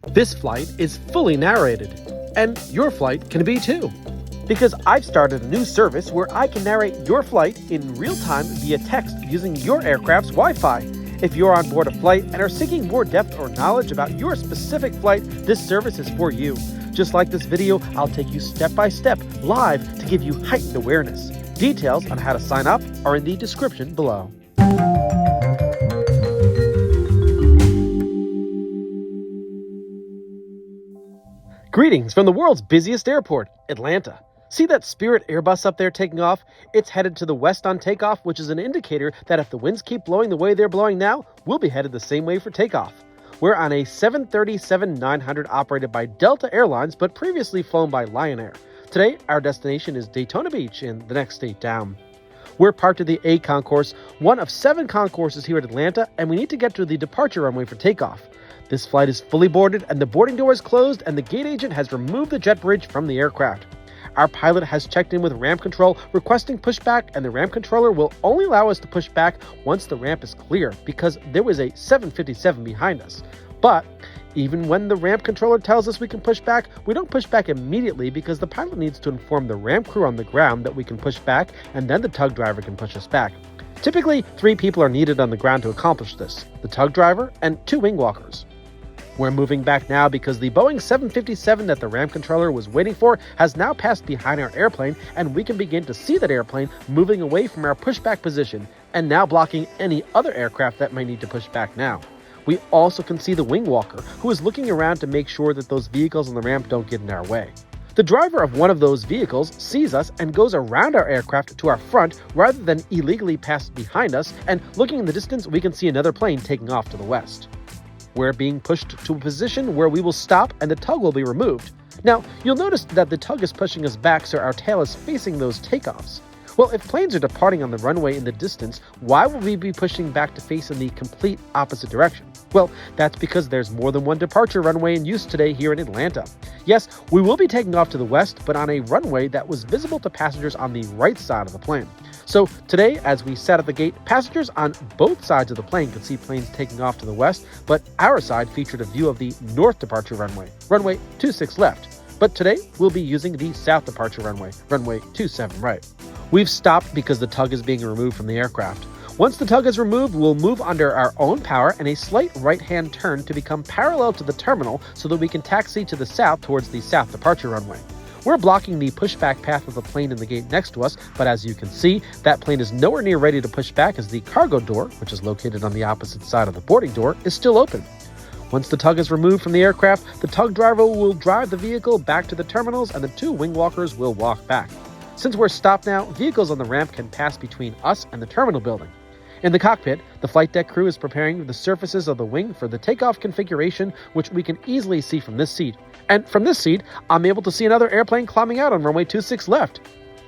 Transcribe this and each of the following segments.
This flight is fully narrated, and your flight can be too. Because I've started a new service where I can narrate your flight in real time via text using your aircraft's Wi-Fi. If you're on board a flight and are seeking more depth or knowledge about your specific flight, this service is for you. Just like this video, I'll take you step by step, live, to give you heightened awareness. Details on how to sign up are in the description below. Greetings from the world's busiest airport, Atlanta. See that Spirit Airbus up there taking off? It's headed to the west on takeoff, which is an indicator that if the winds keep blowing the way they're blowing now, we'll be headed the same way for takeoff. We're on a 737-900 operated by Delta Airlines, but previously flown by Lion Air. Today, our destination is Daytona Beach in the next state down. We're parked at the A concourse, one of 7 concourses here at Atlanta, and we need to get to the departure runway for takeoff. This flight is fully boarded and the boarding door is closed, and the gate agent has removed the jet bridge from the aircraft. Our pilot has checked in with ramp control requesting pushback, and the ramp controller will only allow us to push back once the ramp is clear because there was a 757 behind us. But even when the ramp controller tells us we can push back, we don't push back immediately because the pilot needs to inform the ramp crew on the ground that we can push back, and then the tug driver can push us back. Typically, 3 people are needed on the ground to accomplish this: the tug driver and 2 wing walkers. We're moving back now because the Boeing 757 that the ramp controller was waiting for has now passed behind our airplane, and we can begin to see that airplane moving away from our pushback position and now blocking any other aircraft that might need to push back now. We also can see the wing walker, who is looking around to make sure that those vehicles on the ramp don't get in our way. The driver of one of those vehicles sees us and goes around our aircraft to our front rather than illegally pass behind us, and looking in the distance, we can see another plane taking off to the west. We're being pushed to a position where we will stop and the tug will be removed. Now, you'll notice that the tug is pushing us back so our tail is facing those takeoffs. Well, if planes are departing on the runway in the distance, why would we be pushing back to face in the complete opposite direction? Well, that's because there's more than one departure runway in use today here in Atlanta. Yes, we will be taking off to the west, but on a runway that was visible to passengers on the right side of the plane. So today, as we sat at the gate, passengers on both sides of the plane could see planes taking off to the west, but our side featured a view of the north departure runway, runway 26 left. But today, we'll be using the south departure runway, runway 27 right. We've stopped because the tug is being removed from the aircraft. Once the tug is removed, we'll move under our own power and a slight right-hand turn to become parallel to the terminal so that we can taxi to the south towards the south departure runway. We're blocking the pushback path of the plane in the gate next to us, but as you can see, that plane is nowhere near ready to push back as the cargo door, which is located on the opposite side of the boarding door, is still open. Once the tug is removed from the aircraft, the tug driver will drive the vehicle back to the terminals and the 2 wing walkers will walk back. Since we're stopped now, vehicles on the ramp can pass between us and the terminal building. In the cockpit, the flight deck crew is preparing the surfaces of the wing for the takeoff configuration, which we can easily see from this seat. And from this seat, I'm able to see another airplane climbing out on runway 26 left.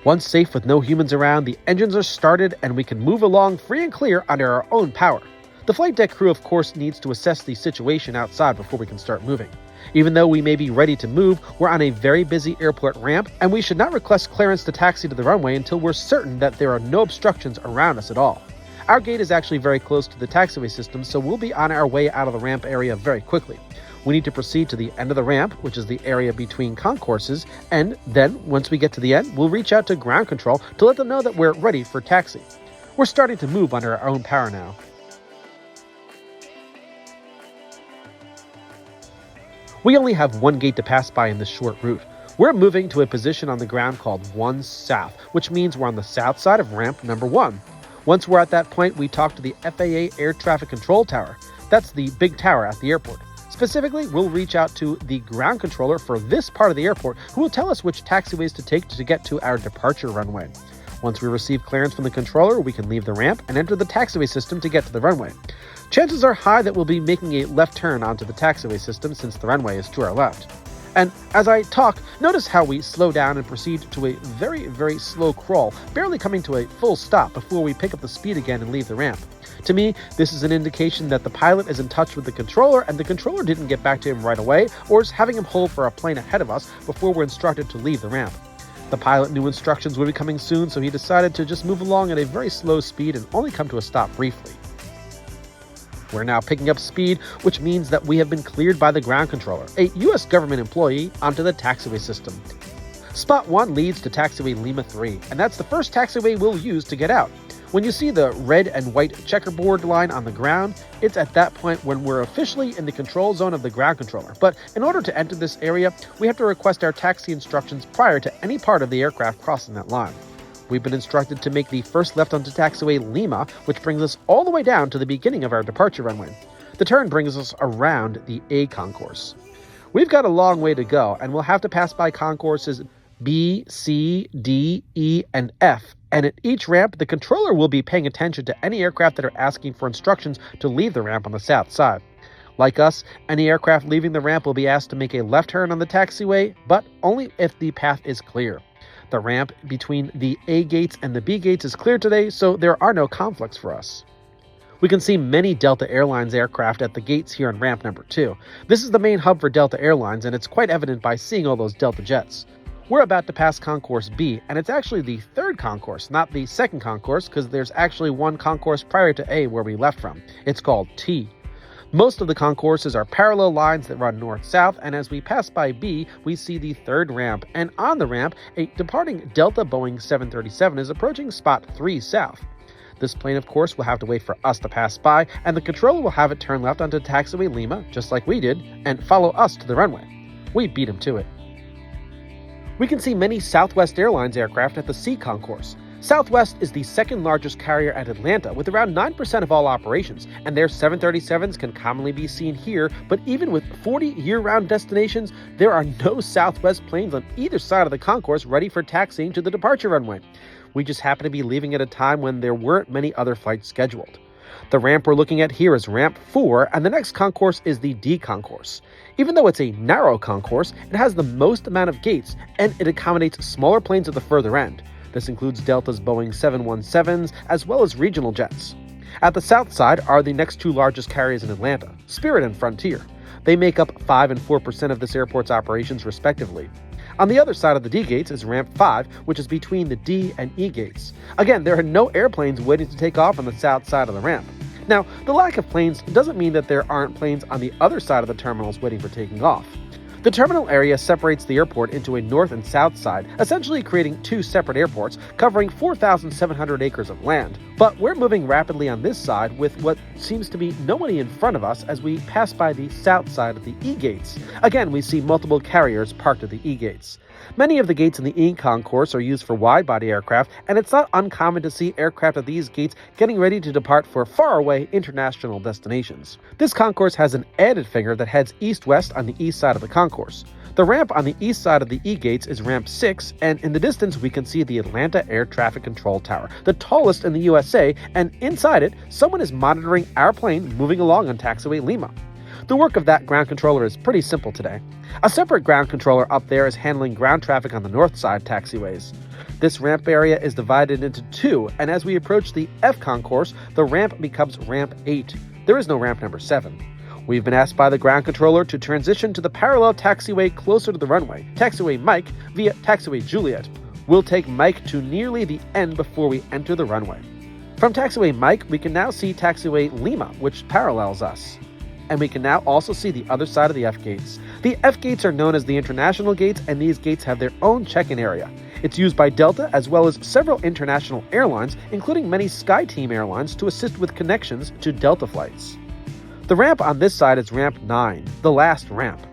Once safe with no humans around, the engines are started and we can move along free and clear under our own power. The flight deck crew, of course, needs to assess the situation outside before we can start moving. Even though we may be ready to move, we're on a very busy airport ramp, and we should not request clearance to taxi to the runway until we're certain that there are no obstructions around us at all. Our gate is actually very close to the taxiway system, so we'll be on our way out of the ramp area very quickly. We need to proceed to the end of the ramp, which is the area between concourses, and then, once we get to the end, we'll reach out to ground control to let them know that we're ready for taxi. We're starting to move under our own power now. We only have one gate to pass by in this short route. We're moving to a position on the ground called 1 South, which means we're on the south side of ramp number 1. Once we're at that point, we talk to the FAA Air Traffic Control Tower. That's the big tower at the airport. Specifically, we'll reach out to the ground controller for this part of the airport, who will tell us which taxiways to take to get to our departure runway. Once we receive clearance from the controller, we can leave the ramp and enter the taxiway system to get to the runway. Chances are high that we'll be making a left turn onto the taxiway system since the runway is to our left. And as I talk, notice how we slow down and proceed to a very, very slow crawl, barely coming to a full stop before we pick up the speed again and leave the ramp. To me, this is an indication that the pilot is in touch with the controller and the controller didn't get back to him right away or is having him hold for a plane ahead of us before we're instructed to leave the ramp. The pilot knew instructions would be coming soon, so he decided to just move along at a very slow speed and only come to a stop briefly. We're now picking up speed, which means that we have been cleared by the ground controller, a U.S. government employee, onto the taxiway system. Spot 1 leads to taxiway Lima 3, and that's the first taxiway we'll use to get out. When you see the red and white checkerboard line on the ground, it's at that point when we're officially in the control zone of the ground controller. But in order to enter this area, we have to request our taxi instructions prior to any part of the aircraft crossing that line. We've been instructed to make the first left onto taxiway Lima, which brings us all the way down to the beginning of our departure runway. The turn brings us around the A concourse. We've got a long way to go, and we'll have to pass by concourses B, C, D, E, and F. And at each ramp, the controller will be paying attention to any aircraft that are asking for instructions to leave the ramp on the south side. Like us, any aircraft leaving the ramp will be asked to make a left turn on the taxiway, but only if the path is clear. The ramp between the A gates and the B gates is clear today, so there are no conflicts for us. We can see many Delta Airlines aircraft at the gates here on ramp number 2. This is the main hub for Delta Airlines, and it's quite evident by seeing all those Delta jets. We're about to pass concourse B, and it's actually the third concourse, not the second concourse, because there's actually one concourse prior to A where we left from. It's called T. Most of the concourses are parallel lines that run north-south, and as we pass by B, we see the third ramp, and on the ramp, a departing Delta Boeing 737 is approaching spot 3 south. This plane, of course, will have to wait for us to pass by, and the controller will have it turn left onto taxiway Lima, just like we did, and follow us to the runway. We beat him to it. We can see many Southwest Airlines aircraft at the C concourse. Southwest is the second largest carrier at Atlanta, with around 9% of all operations, and their 737s can commonly be seen here, but even with 40 year-round destinations, there are no Southwest planes on either side of the concourse ready for taxiing to the departure runway. We just happen to be leaving at a time when there weren't many other flights scheduled. The ramp we're looking at here is ramp 4, and the next concourse is the D concourse. Even though it's a narrow concourse, it has the most amount of gates, and it accommodates smaller planes at the further end. This includes Delta's Boeing 717s, as well as regional jets. At the south side are the next two largest carriers in Atlanta, Spirit and Frontier. They make up 5 and 4% of this airport's operations, respectively. On the other side of the D gates is ramp 5, which is between the D and E gates. Again, there are no airplanes waiting to take off on the south side of the ramp. Now, the lack of planes doesn't mean that there aren't planes on the other side of the terminals waiting for taking off. The terminal area separates the airport into a north and south side, essentially creating two separate airports covering 4,700 acres of land. But we're moving rapidly on this side with what seems to be nobody in front of us as we pass by the south side of the E gates. Again, we see multiple carriers parked at the E gates. Many of the gates in the E concourse are used for wide-body aircraft, and it's not uncommon to see aircraft at these gates getting ready to depart for faraway international destinations. This concourse has an added finger that heads east-west on the east side of the concourse. The ramp on the east side of the E gates is ramp 6, and in the distance we can see the Atlanta Air Traffic Control Tower, the tallest in the USA, and inside it, someone is monitoring our plane moving along on taxiway Lima. The work of that ground controller is pretty simple today. A separate ground controller up there is handling ground traffic on the north side taxiways. This ramp area is divided into two, and as we approach the F concourse, the ramp becomes ramp 8. There is no ramp number 7. We've been asked by the ground controller to transition to the parallel taxiway closer to the runway, taxiway Mike, via taxiway Juliet. We'll take Mike to nearly the end before we enter the runway. From taxiway Mike, we can now see taxiway Lima, which parallels us. And we can now also see the other side of the F gates. The F gates are known as the international gates, and these gates have their own check-in area. It's used by Delta as well as several international airlines, including many SkyTeam airlines, to assist with connections to Delta flights. The ramp on this side is ramp 9, the last ramp.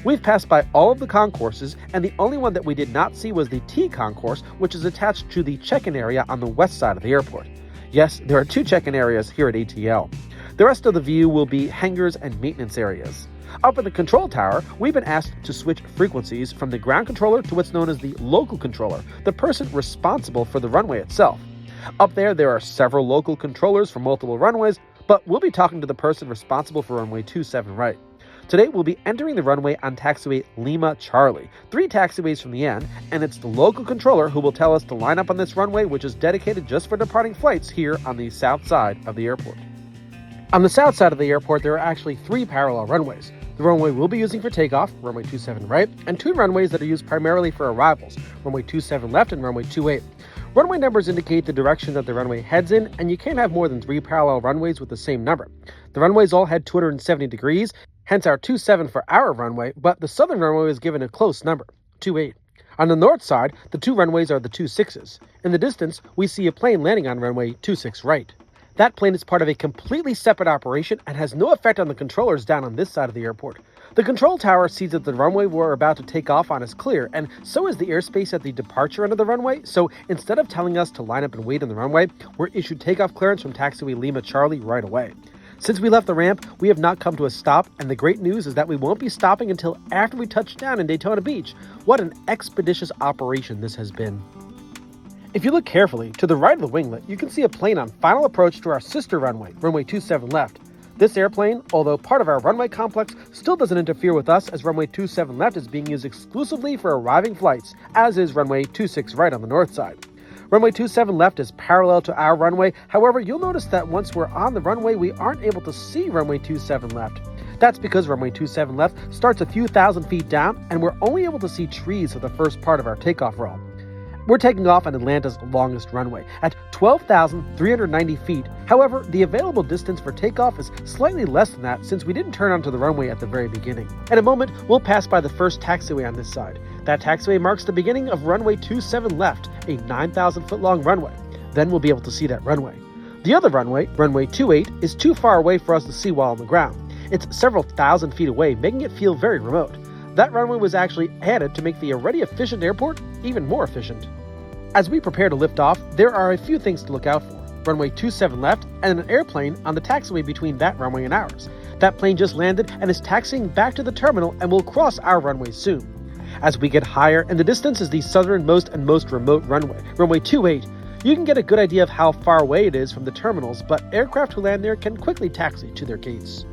We've passed by all of the concourses, and the only one that we did not see was the T concourse, which is attached to the check-in area on the west side of the airport. Yes, there are 2 check-in areas here at ATL. The rest of the view will be hangars and maintenance areas. Up in the control tower, we've been asked to switch frequencies from the ground controller to what's known as the local controller, the person responsible for the runway itself. Up there are several local controllers for multiple runways, but we'll be talking to the person responsible for runway 27 right. Today, we'll be entering the runway on taxiway Lima Charlie, 3 taxiways from the end, and it's the local controller who will tell us to line up on this runway, which is dedicated just for departing flights here on the south side of the airport. On the south side of the airport, there are actually 3 parallel runways. The runway we'll be using for takeoff, runway 27 right, and 2 runways that are used primarily for arrivals, runway 27 left and runway 28. Runway numbers indicate the direction that the runway heads in, and you can't have more than 3 parallel runways with the same number. The runways all head 270 degrees, hence our 27 for our runway, but the southern runway is given a close number, 28. On the north side, the 2 runways are the 26s. In the distance, we see a plane landing on runway 26 right. That plane is part of a completely separate operation and has no effect on the controllers down on this side of the airport. The control tower sees that the runway we're about to take off on is clear, and so is the airspace at the departure end of the runway, so instead of telling us to line up and wait on the runway, we're issued takeoff clearance from taxiway Lima Charlie right away. Since we left the ramp, we have not come to a stop, and the great news is that we won't be stopping until after we touch down in Daytona Beach. What an expeditious operation this has been. If you look carefully, to the right of the winglet, you can see a plane on final approach to our sister runway, runway 27 left. This airplane, although part of our runway complex, still doesn't interfere with us as runway 27 left is being used exclusively for arriving flights, as is runway 26 right on the north side. Runway 27 left is parallel to our runway, however, you'll notice that once we're on the runway, we aren't able to see runway 27 left. That's because runway 27 left starts a few thousand feet down, and we're only able to see trees for the first part of our takeoff roll. We're taking off on Atlanta's longest runway at 12,390 feet. However, the available distance for takeoff is slightly less than that since we didn't turn onto the runway at the very beginning. In a moment, we'll pass by the first taxiway on this side. That taxiway marks the beginning of runway 27 left, a 9,000 foot long runway. Then we'll be able to see that runway. The other runway, runway 28, is too far away for us to see while on the ground. It's several thousand feet away, making it feel very remote. That runway was actually added to make the already efficient airport even more efficient. As we prepare to lift off, there are a few things to look out for. Runway 27 left and an airplane on the taxiway between that runway and ours. That plane just landed and is taxiing back to the terminal and will cross our runway soon. As we get higher, and the distance is the southernmost and most remote runway, runway 28, you can get a good idea of how far away it is from the terminals, but aircraft who land there can quickly taxi to their gates.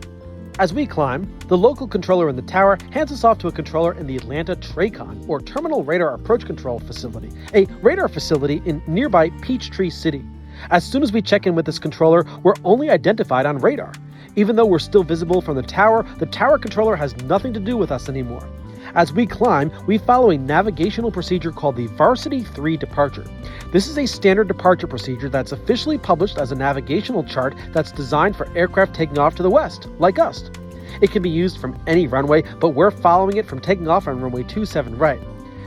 As we climb, the local controller in the tower hands us off to a controller in the Atlanta TRACON, or Terminal Radar Approach Control Facility, a radar facility in nearby Peachtree City. As soon as we check in with this controller, we're only identified on radar. Even though we're still visible from the tower controller has nothing to do with us anymore. As we climb, we follow a navigational procedure called the Varsity 3 departure. This is a standard departure procedure that's officially published as a navigational chart that's designed for aircraft taking off to the west, like us. It can be used from any runway, but we're following it from taking off on runway 27 right.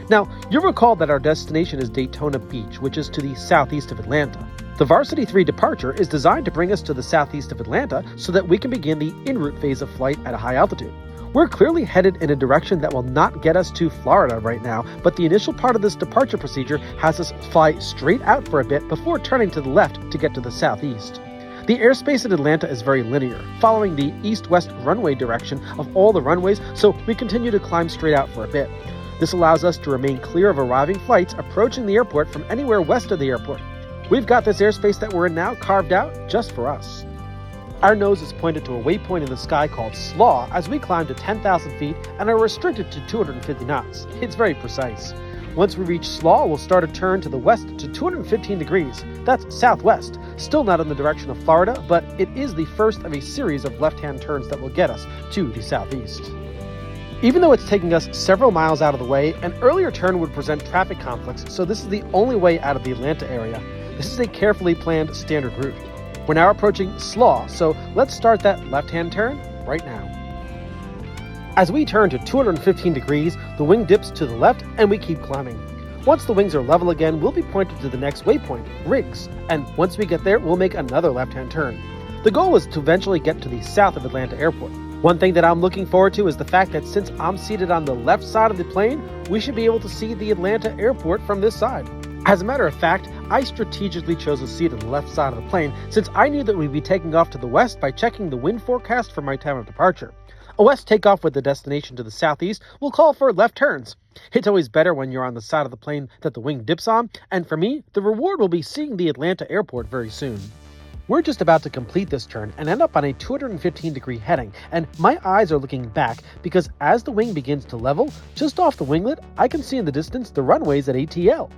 Now, you'll recall that our destination is Daytona Beach, which is to the southeast of Atlanta. The Varsity 3 departure is designed to bring us to the southeast of Atlanta so that we can begin the en route phase of flight at a high altitude. We're clearly headed in a direction that will not get us to Florida right now, but the initial part of this departure procedure has us fly straight out for a bit before turning to the left to get to the southeast. The airspace in Atlanta is very linear, following the east-west runway direction of all the runways, so we continue to climb straight out for a bit. This allows us to remain clear of arriving flights approaching the airport from anywhere west of the airport. We've got this airspace that we're in now carved out just for us. Our nose is pointed to a waypoint in the sky called SLAW as we climb to 10,000 feet and are restricted to 250 knots. It's very precise. Once we reach SLAW, we'll start a turn to the west to 215 degrees. That's southwest. Still not in the direction of Florida, but it is the first of a series of left-hand turns that will get us to the southeast. Even though it's taking us several miles out of the way, an earlier turn would present traffic conflicts, so this is the only way out of the Atlanta area. This is a carefully planned standard route. We're now approaching SLAW, so let's start that left-hand turn right now. As we turn to 215 degrees, the wing dips to the left and we keep climbing. Once the wings are level again, we'll be pointed to the next waypoint, Riggs, and once we get there, we'll make another left-hand turn. The goal is to eventually get to the south of Atlanta Airport. One thing that I'm looking forward to is the fact that since I'm seated on the left side of the plane, we should be able to see the Atlanta Airport from this side. As a matter of fact, I strategically chose a seat on the left side of the plane since I knew that we'd be taking off to the west by checking the wind forecast for my time of departure. A west takeoff with the destination to the southeast will call for left turns. It's always better when you're on the side of the plane that the wing dips on, and for me, the reward will be seeing the Atlanta airport very soon. We're just about to complete this turn and end up on a 215-degree heading, and my eyes are looking back because as the wing begins to level, just off the winglet, I can see in the distance the runways at ATL.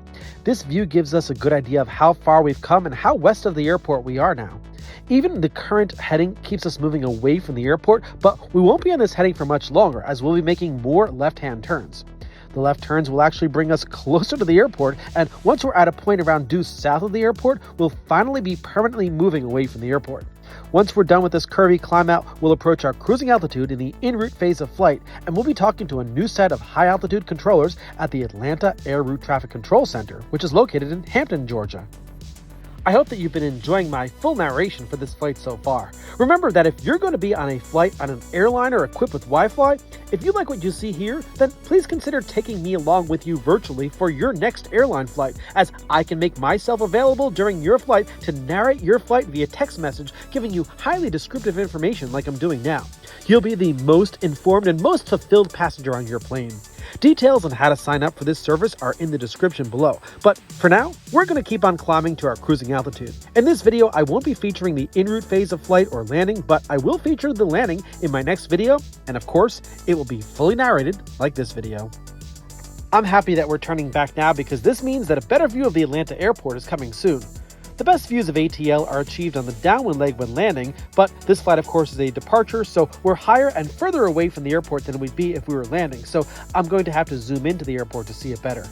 This view gives us a good idea of how far we've come and how west of the airport we are now. Even the current heading keeps us moving away from the airport, but we won't be on this heading for much longer as we'll be making more left-hand turns. The left turns will actually bring us closer to the airport, and once we're at a point around due south of the airport, we'll finally be permanently moving away from the airport. Once we're done with this curvy climb out, we'll approach our cruising altitude in the en route phase of flight, and we'll be talking to a new set of high altitude controllers at the Atlanta Air Route Traffic Control Center, which is located in Hampton, Georgia. I hope that you've been enjoying my full narration for this flight so far. Remember that if you're going to be on a flight on an airliner equipped with Wi-Fi, if you like what you see here, then please consider taking me along with you virtually for your next airline flight, as I can make myself available during your flight to narrate your flight via text message, giving you highly descriptive information like I'm doing now. You'll be the most informed and most fulfilled passenger on your plane. Details on how to sign up for this service are in the description below, but for now, we're going to keep on climbing to our cruising altitude. In this video, I won't be featuring the en route phase of flight or landing, but I will feature the landing in my next video, and of course, it will be fully narrated like this video. I'm happy that we're turning back now because this means that a better view of the Atlanta airport is coming soon. The best views of ATL are achieved on the downwind leg when landing, but this flight of course is a departure, so we're higher and further away from the airport than we'd be if we were landing, so I'm going to have to zoom into the airport to see it better.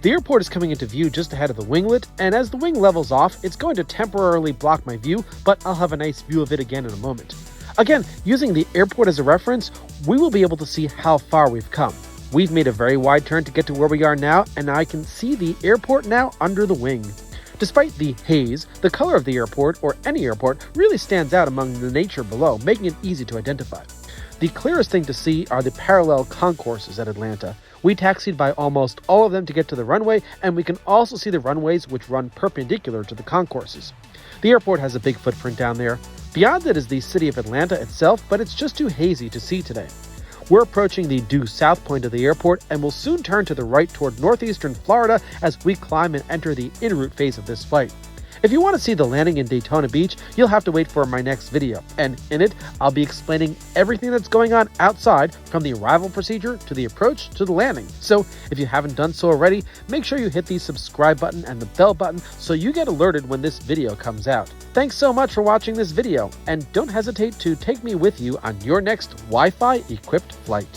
The airport is coming into view just ahead of the winglet, and as the wing levels off, it's going to temporarily block my view, but I'll have a nice view of it again in a moment. Again, using the airport as a reference, we will be able to see how far we've come. We've made a very wide turn to get to where we are now, and I can see the airport now under the wing. Despite the haze, the color of the airport, or any airport, really stands out among the nature below, making it easy to identify. The clearest thing to see are the parallel concourses at Atlanta. We taxied by almost all of them to get to the runway, and we can also see the runways which run perpendicular to the concourses. The airport has a big footprint down there. Beyond it is the city of Atlanta itself, but it's just too hazy to see today. We're approaching the due south point of the airport and will soon turn to the right toward northeastern Florida as we climb and enter the en route phase of this flight. If you want to see the landing in Daytona Beach, you'll have to wait for my next video, and in it, I'll be explaining everything that's going on outside, from the arrival procedure to the approach to the landing. So if you haven't done so already, make sure you hit the subscribe button and the bell button so you get alerted when this video comes out. Thanks so much for watching this video, and don't hesitate to take me with you on your next Wi-Fi equipped flight.